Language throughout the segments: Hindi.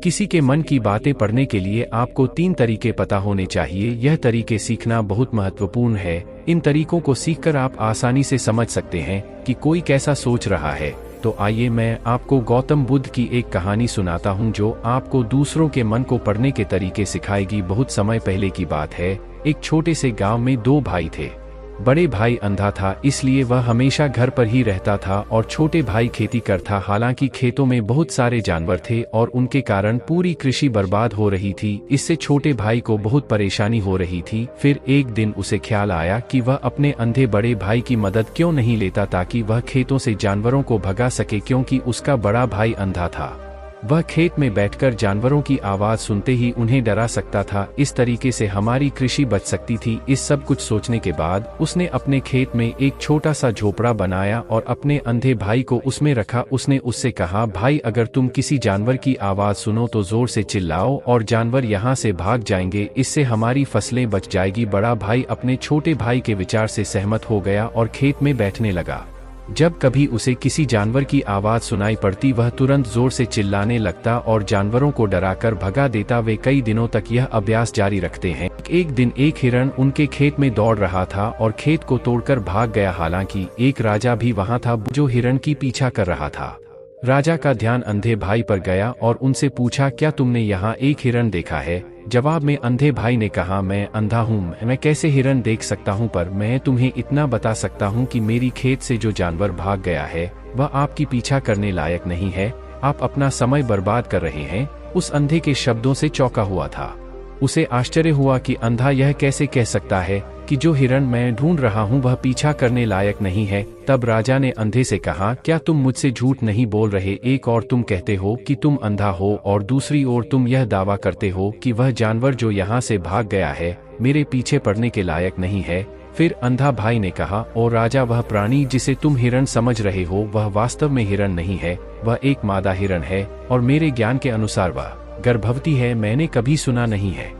किसी के मन की बातें पढ़ने के लिए आपको 3 तरीके पता होने चाहिए। यह तरीके सीखना बहुत महत्वपूर्ण है। इन तरीकों को सीखकर आप आसानी से समझ सकते हैं कि कोई कैसा सोच रहा है। तो आइए मैं आपको गौतम बुद्ध की एक कहानी सुनाता हूं जो आपको दूसरों के मन को पढ़ने के तरीके सिखाएगी। बहुत समय पहले की बात है। एक छोटे से गांव में 2 भाई थे। बड़े भाई अंधा था, इसलिए वह हमेशा घर पर ही रहता था और छोटे भाई खेती करता। हालांकि खेतों में बहुत सारे जानवर थे और उनके कारण पूरी कृषि बर्बाद हो रही थी। इससे छोटे भाई को बहुत परेशानी हो रही थी। फिर एक दिन उसे ख्याल आया कि वह अपने अंधे बड़े भाई की मदद क्यों नहीं लेता ताकि वह खेतों से जानवरों को भगा सके, क्योंकि उसका बड़ा भाई अंधा था। वह खेत में बैठकर जानवरों की आवाज सुनते ही उन्हें डरा सकता था। इस तरीके से हमारी कृषि बच सकती थी। इस सब कुछ सोचने के बाद उसने अपने खेत में एक छोटा सा झोपड़ा बनाया और अपने अंधे भाई को उसमें रखा। उसने उससे कहा, भाई अगर तुम किसी जानवर की आवाज सुनो तो जोर से चिल्लाओ और जानवर यहाँ से भाग जाएंगे। इससे हमारी फसलें बच जाएगी। बड़ा भाई अपने छोटे भाई के विचार से सहमत हो गया और खेत में बैठने लगा। जब कभी उसे किसी जानवर की आवाज सुनाई पड़ती वह तुरंत जोर से चिल्लाने लगता और जानवरों को डराकर भगा देता। वे कई दिनों तक यह अभ्यास जारी रखते हैं। एक दिन एक हिरण उनके खेत में दौड़ रहा था और खेत को तोड़कर भाग गया। हालांकि एक राजा भी वहां था जो हिरण की पीछा कर रहा था। राजा का ध्यान अंधे भाई पर गया और उनसे पूछा, क्या तुमने यहाँ एक हिरण देखा है? जवाब में अंधे भाई ने कहा, मैं अंधा हूँ, मैं कैसे हिरण देख सकता हूँ, पर मैं तुम्हें इतना बता सकता हूँ कि मेरी खेत से जो जानवर भाग गया है वह आपकी पीछा करने लायक नहीं है। आप अपना समय बर्बाद कर रहे हैं। उस अंधे के शब्दों से चौंका हुआ था। उसे आश्चर्य हुआ कि अंधा यह कैसे कह सकता है कि जो हिरण मैं ढूंढ रहा हूं वह पीछा करने लायक नहीं है। तब राजा ने अंधे से कहा, क्या तुम मुझसे झूठ नहीं बोल रहे? एक और तुम कहते हो कि तुम अंधा हो और दूसरी ओर तुम यह दावा करते हो कि वह जानवर जो यहाँ से भाग गया है मेरे पीछे पड़ने के लायक नहीं है। फिर अंधा भाई ने कहा, ओ राजा, वह प्राणी जिसे तुम हिरण समझ रहे हो वह वास्तव में हिरण नहीं है। वह एक मादा हिरण है और मेरे ज्ञान के अनुसार वह गर्भवती है। मैंने कभी सुना नहीं है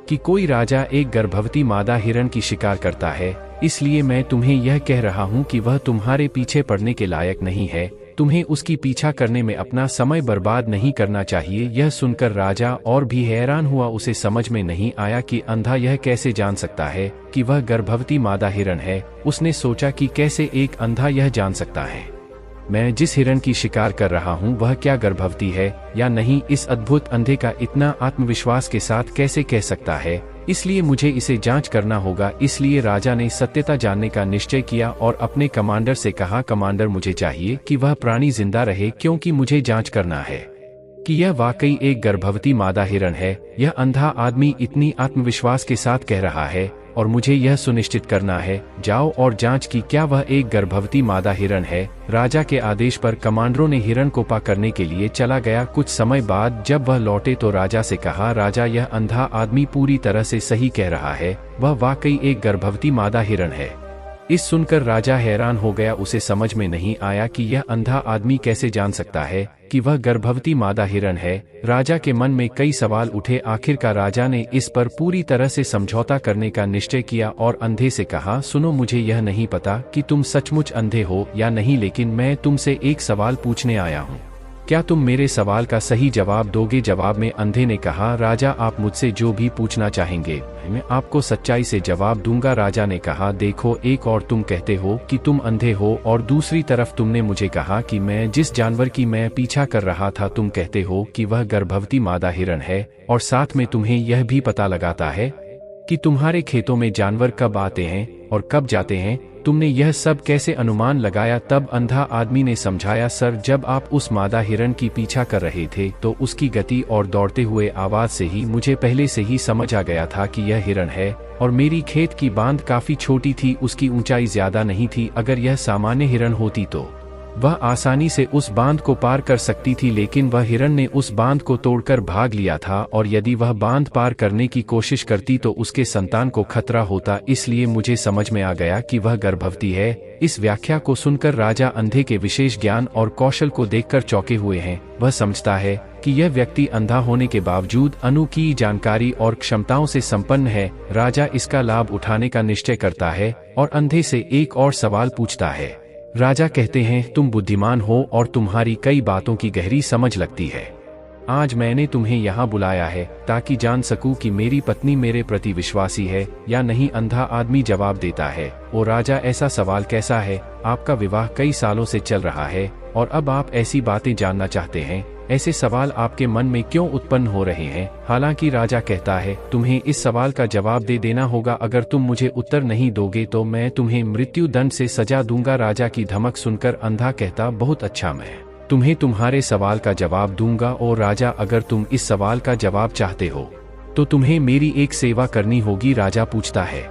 कि कोई राजा एक गर्भवती मादा हिरण की शिकार करता है। इसलिए मैं तुम्हें यह कह रहा हूँ कि वह तुम्हारे पीछे पड़ने के लायक नहीं है। तुम्हें उसकी पीछा करने में अपना समय बर्बाद नहीं करना चाहिए। यह सुनकर राजा और भी हैरान हुआ। उसे समझ में नहीं आया कि अंधा यह कैसे जान सकता है कि वह गर्भवती मादा हिरण है। उसने सोचा कि कैसे एक अंधा यह जान सकता है मैं जिस हिरण की शिकार कर रहा हूँ वह क्या गर्भवती है या नहीं। इस अद्भुत अंधे का इतना आत्मविश्वास के साथ कैसे कह सकता है? इसलिए मुझे इसे जांच करना होगा। इसलिए राजा ने सत्यता जानने का निश्चय किया और अपने कमांडर से कहा, कमांडर, मुझे चाहिए कि वह प्राणी जिंदा रहे, क्योंकि मुझे जांच करना है कि यह वाकई एक गर्भवती मादा हिरण है। यह अंधा आदमी इतनी आत्मविश्वास के साथ कह रहा है और मुझे यह सुनिश्चित करना है। जाओ और जांच की क्या वह एक गर्भवती मादा हिरण है। राजा के आदेश पर कमांडरों ने हिरण को पा करने के लिए चला गया। कुछ समय बाद जब वह लौटे तो राजा से कहा, राजा, यह अंधा आदमी पूरी तरह से सही कह रहा है। वह वाकई एक गर्भवती मादा हिरण है। इस सुनकर राजा हैरान हो गया। उसे समझ में नहीं आया कि यह अंधा आदमी कैसे जान सकता है कि वह गर्भवती मादा हिरण है। राजा के मन में कई सवाल उठे। आखिरकार राजा ने इस पर पूरी तरह से समझौता करने का निश्चय किया और अंधे से कहा, सुनो, मुझे यह नहीं पता कि तुम सचमुच अंधे हो या नहीं, लेकिन मैं तुमसे एक सवाल पूछने आया हूँ। क्या तुम मेरे सवाल का सही जवाब दोगे? जवाब में अंधे ने कहा, राजा, आप मुझसे जो भी पूछना चाहेंगे मैं आपको सच्चाई से जवाब दूंगा। राजा ने कहा, देखो, एक और तुम कहते हो कि तुम अंधे हो और दूसरी तरफ तुमने मुझे कहा कि मैं जिस जानवर की मैं पीछा कर रहा था तुम कहते हो कि वह गर्भवती मादा हिरण है, और साथ में तुम्हें यह भी पता लगाता है कि तुम्हारे खेतों में जानवर कब आते हैं और कब जाते हैं। तुमने यह सब कैसे अनुमान लगाया? तब अंधा आदमी ने समझाया, सर, जब आप उस मादा हिरण की पीछा कर रहे थे तो उसकी गति और दौड़ते हुए आवाज से ही मुझे पहले से ही समझ आ गया था कि यह हिरण है। और मेरी खेत की बांध काफी छोटी थी, उसकी ऊंचाई ज्यादा नहीं थी। अगर यह सामान्य हिरण होती तो वह आसानी से उस बांध को पार कर सकती थी, लेकिन वह हिरण ने उस बांध को तोड़कर भाग लिया था और यदि वह बांध पार करने की कोशिश करती तो उसके संतान को खतरा होता। इसलिए मुझे समझ में आ गया कि वह गर्भवती है। इस व्याख्या को सुनकर राजा अंधे के विशेष ज्ञान और कौशल को देखकर चौंके हुए हैं। वह समझता है कि यह व्यक्ति अंधा होने के बावजूद अनूठी जानकारी और क्षमताओं से संपन्न है। राजा इसका लाभ उठाने का निश्चय करता है और अंधे से एक और सवाल पूछता है। राजा कहते हैं, तुम बुद्धिमान हो और तुम्हारी कई बातों की गहरी समझ लगती है। आज मैंने तुम्हें यहाँ बुलाया है ताकि जान सकूं कि मेरी पत्नी मेरे प्रति विश्वासी है या नहीं। अंधा आदमी जवाब देता है, ओ राजा, ऐसा सवाल कैसा है? आपका विवाह कई सालों से चल रहा है और अब आप ऐसी बातें जानना चाहते हैं। ऐसे सवाल आपके मन में क्यों उत्पन्न हो रहे हैं? हालांकि राजा कहता है, तुम्हें इस सवाल का जवाब दे देना होगा। अगर तुम मुझे उत्तर नहीं दोगे तो मैं तुम्हें मृत्यु दंड से सजा दूंगा। राजा की धमक सुनकर अंधा कहता, बहुत अच्छा, मैं तुम्हें तुम्हारे सवाल का जवाब दूंगा। और राजा, अगर तुम इस सवाल का जवाब चाहते हो तो तुम्हें मेरी एक सेवा करनी होगी। राजा पूछता है,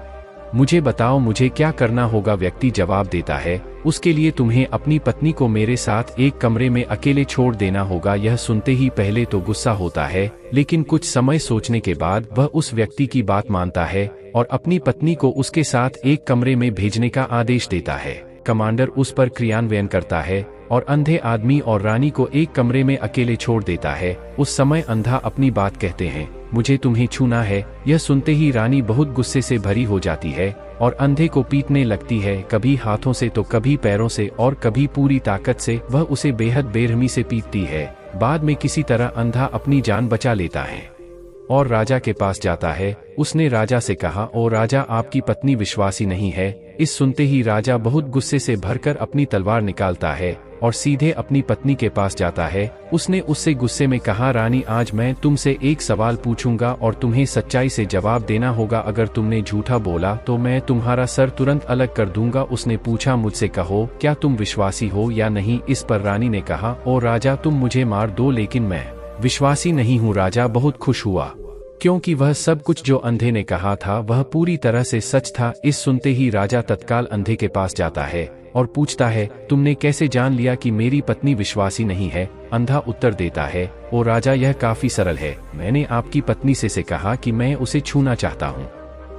मुझे बताओ, मुझे क्या करना होगा? व्यक्ति जवाब देता है, उसके लिए तुम्हें अपनी पत्नी को मेरे साथ एक कमरे में अकेले छोड़ देना होगा। यह सुनते ही पहले तो गुस्सा होता है, लेकिन कुछ समय सोचने के बाद वह उस व्यक्ति की बात मानता है और अपनी पत्नी को उसके साथ एक कमरे में भेजने का आदेश देता है। कमांडर उस पर क्रियान्वयन करता है और अंधे आदमी और रानी को एक कमरे में अकेले छोड़ देता है। उस समय अंधा अपनी बात कहते हैं, मुझे तुम्हें छूना है। यह सुनते ही रानी बहुत गुस्से से भरी हो जाती है और अंधे को पीटने लगती है, कभी हाथों से तो कभी पैरों से और कभी पूरी ताकत से। वह उसे बेहद बेरहमी से पीटती है। बाद में किसी तरह अंधा अपनी जान बचा लेता है और राजा के पास जाता है। उसने राजा से कहा, ओ राजा, आपकी पत्नी विश्वासी नहीं है। इस सुनते ही राजा बहुत गुस्से से भरकर अपनी तलवार निकालता है और सीधे अपनी पत्नी के पास जाता है। उसने उससे गुस्से में कहा, रानी, आज मैं तुमसे एक सवाल पूछूंगा और तुम्हें सच्चाई से जवाब देना होगा। अगर तुमने झूठा बोला तो मैं तुम्हारा सर तुरंत अलग कर दूंगा। उसने पूछा, मुझसे कहो, क्या तुम विश्वासी हो या नहीं? इस पर रानी ने कहा, ओ राजा, तुम मुझे मार दो, लेकिन मैं विश्वासी नहीं हूँ। राजा बहुत खुश हुआ क्योंकि वह सब कुछ जो अंधे ने कहा था वह पूरी तरह से सच था। इस सुनते ही राजा तत्काल अंधे के पास जाता है और पूछता है, तुमने कैसे जान लिया कि मेरी पत्नी विश्वासी नहीं है? अंधा उत्तर देता है, ओ राजा, यह काफी सरल है। मैंने आपकी पत्नी से कहा कि मैं उसे छूना चाहता हूँ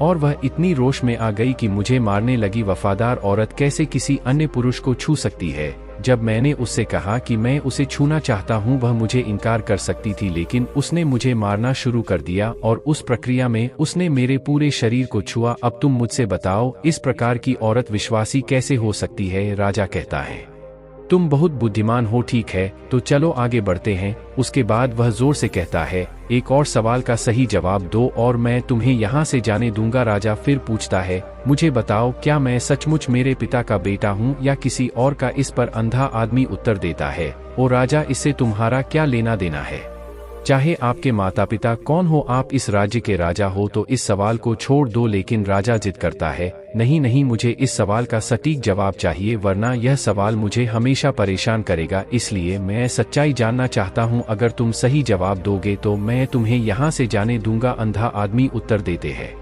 और वह इतनी रोष में आ गई कि मुझे मारने लगी। वफादार औरत कैसे किसी अन्य पुरुष को छू सकती है? जब मैंने उससे कहा कि मैं उसे छूना चाहता हूं, वह मुझे इनकार कर सकती थी, लेकिन उसने मुझे मारना शुरू कर दिया और उस प्रक्रिया में उसने मेरे पूरे शरीर को छुआ। अब तुम मुझसे बताओ, इस प्रकार की औरत विश्वासी कैसे हो सकती है? राजा कहता है, तुम बहुत बुद्धिमान हो, ठीक है, तो चलो आगे बढ़ते हैं। उसके बाद वह जोर से कहता है, एक और सवाल का सही जवाब दो और मैं तुम्हें यहाँ से जाने दूंगा। राजा फिर पूछता है, मुझे बताओ, क्या मैं सचमुच मेरे पिता का बेटा हूँ या किसी और का? इस पर अंधा आदमी उत्तर देता है, ओ राजा, इससे तुम्हारा क्या लेना देना है? चाहे आपके माता पिता कौन हो, आप इस राज्य के राजा हो, तो इस सवाल को छोड़ दो। लेकिन राजा जिद करता है, नहीं नहीं, मुझे इस सवाल का सटीक जवाब चाहिए, वरना यह सवाल मुझे हमेशा परेशान करेगा। इसलिए मैं सच्चाई जानना चाहता हूँ। अगर तुम सही जवाब दोगे तो मैं तुम्हें यहाँ से जाने दूंगा। अंधा आदमी उत्तर देते हैं,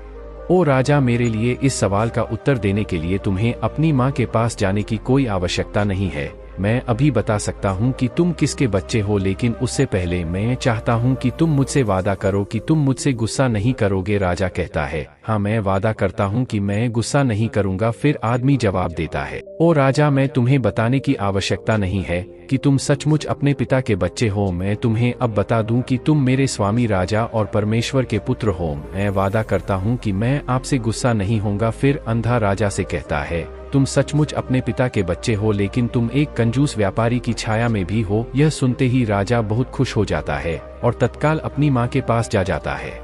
ओ राजा, मेरे लिए इस सवाल का उत्तर देने के लिए तुम्हें अपनी माँ के पास जाने की कोई आवश्यकता नहीं है। मैं अभी बता सकता हूँ कि तुम किसके बच्चे हो, लेकिन उससे पहले मैं चाहता हूँ कि तुम मुझसे वादा करो कि तुम मुझसे गुस्सा नहीं करोगे। राजा कहता है, हाँ, मैं वादा करता हूँ कि मैं गुस्सा नहीं करूँगा। फिर आदमी जवाब देता है, ओ राजा, मैं तुम्हें बताने की आवश्यकता नहीं है कि तुम सचमुच अपने पिता के बच्चे हो। मैं तुम्हें अब बता दूं कि तुम मेरे स्वामी राजा और परमेश्वर के पुत्र हो। मैं वादा करता हूं कि मैं आपसे गुस्सा नहीं होऊंगा। फिर अंधा राजा से कहता है, तुम सचमुच अपने पिता के बच्चे हो, लेकिन तुम एक कंजूस व्यापारी की छाया में भी हो। यह सुनते ही राजा बहुत खुश हो जाता है और तत्काल अपनी माँ के पास जाता है।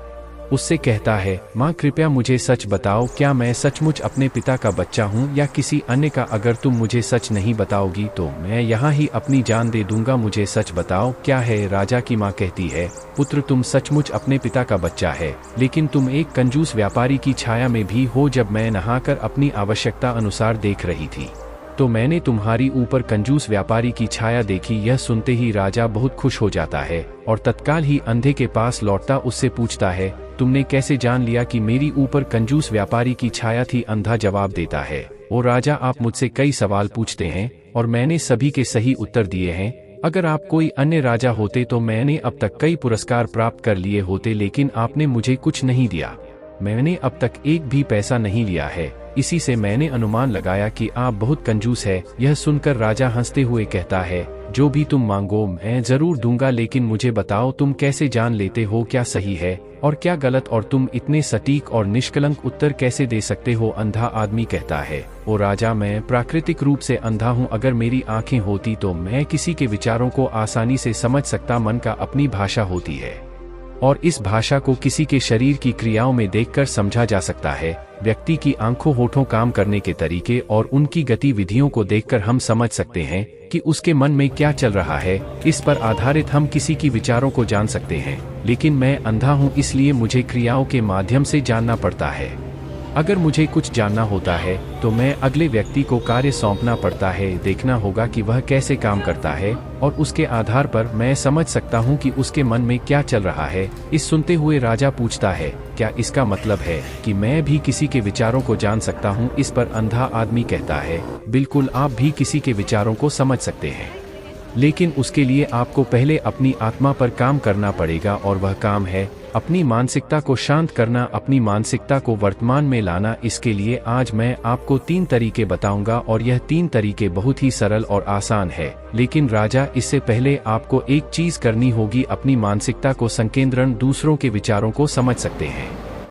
उससे कहता है, माँ, कृपया मुझे सच बताओ, क्या मैं सचमुच अपने पिता का बच्चा हूँ या किसी अन्य का? अगर तुम मुझे सच नहीं बताओगी तो मैं यहाँ ही अपनी जान दे दूंगा। मुझे सच बताओ, क्या है? राजा की माँ कहती है, पुत्र, तुम सचमुच अपने पिता का बच्चा है, लेकिन तुम एक कंजूस व्यापारी की छाया में भी हो। जब मैं नहाकर अपनी आवश्यकता अनुसार देख रही थी तो मैंने तुम्हारी ऊपर कंजूस व्यापारी की छाया देखी। यह सुनते ही राजा बहुत खुश हो जाता है और तत्काल ही अंधे के पास लौटता उससे पूछता है, तुमने कैसे जान लिया कि मेरी ऊपर कंजूस व्यापारी की छाया थी? अंधा जवाब देता है, ओ राजा, आप मुझसे कई सवाल पूछते हैं और मैंने सभी के सही उत्तर दिए हैं। अगर आप कोई अन्य राजा होते तो मैंने अब तक कई पुरस्कार प्राप्त कर लिए होते, लेकिन आपने मुझे कुछ नहीं दिया। मैंने अब तक एक भी पैसा नहीं लिया है। इसी से मैंने अनुमान लगाया कि आप बहुत कंजूस है। यह सुनकर राजा हंसते हुए कहता है, जो भी तुम मांगो मैं जरूर दूंगा, लेकिन मुझे बताओ तुम कैसे जान लेते हो क्या सही है और क्या गलत, और तुम इतने सटीक और निष्कलंक उत्तर कैसे दे सकते हो? अंधा आदमी कहता है, ओ राजा, मैं प्राकृतिक रूप से अंधा हूँ। अगर मेरी आंखें होती तो मैं किसी के विचारों को आसानी से समझ सकता। मन का अपनी भाषा होती है और इस भाषा को किसी के शरीर की क्रियाओं में देखकर समझा जा सकता है। व्यक्ति की आंखों, होठों, काम करने के तरीके और उनकी गतिविधियों को देखकर हम समझ सकते हैं कि उसके मन में क्या चल रहा है। इस पर आधारित हम किसी की विचारों को जान सकते हैं, लेकिन मैं अंधा हूँ, इसलिए मुझे क्रियाओं के माध्यम से जानना पड़ता है। अगर मुझे कुछ जानना होता है तो मैं अगले व्यक्ति को कार्य सौंपना पड़ता है, देखना होगा कि वह कैसे काम करता है और उसके आधार पर मैं समझ सकता हूँ कि उसके मन में क्या चल रहा है। इस सुनते हुए राजा पूछता है, क्या इसका मतलब है कि मैं भी किसी के विचारों को जान सकता हूँ? इस पर अंधा आदमी कहता है, बिल्कुल, आप भी किसी के विचारों को समझ सकते हैं, लेकिन उसके लिए आपको पहले अपनी आत्मा पर काम करना पड़ेगा, और वह काम है अपनी मानसिकता को शांत करना, अपनी मानसिकता को वर्तमान में लाना। इसके लिए आज मैं आपको 3 तरीके बताऊंगा, और यह 3 तरीके बहुत ही सरल और आसान है। लेकिन राजा, इससे पहले आपको एक चीज करनी होगी, अपनी मानसिकता को संकेंद्रण, दूसरों के विचारों को समझ सकते हैं।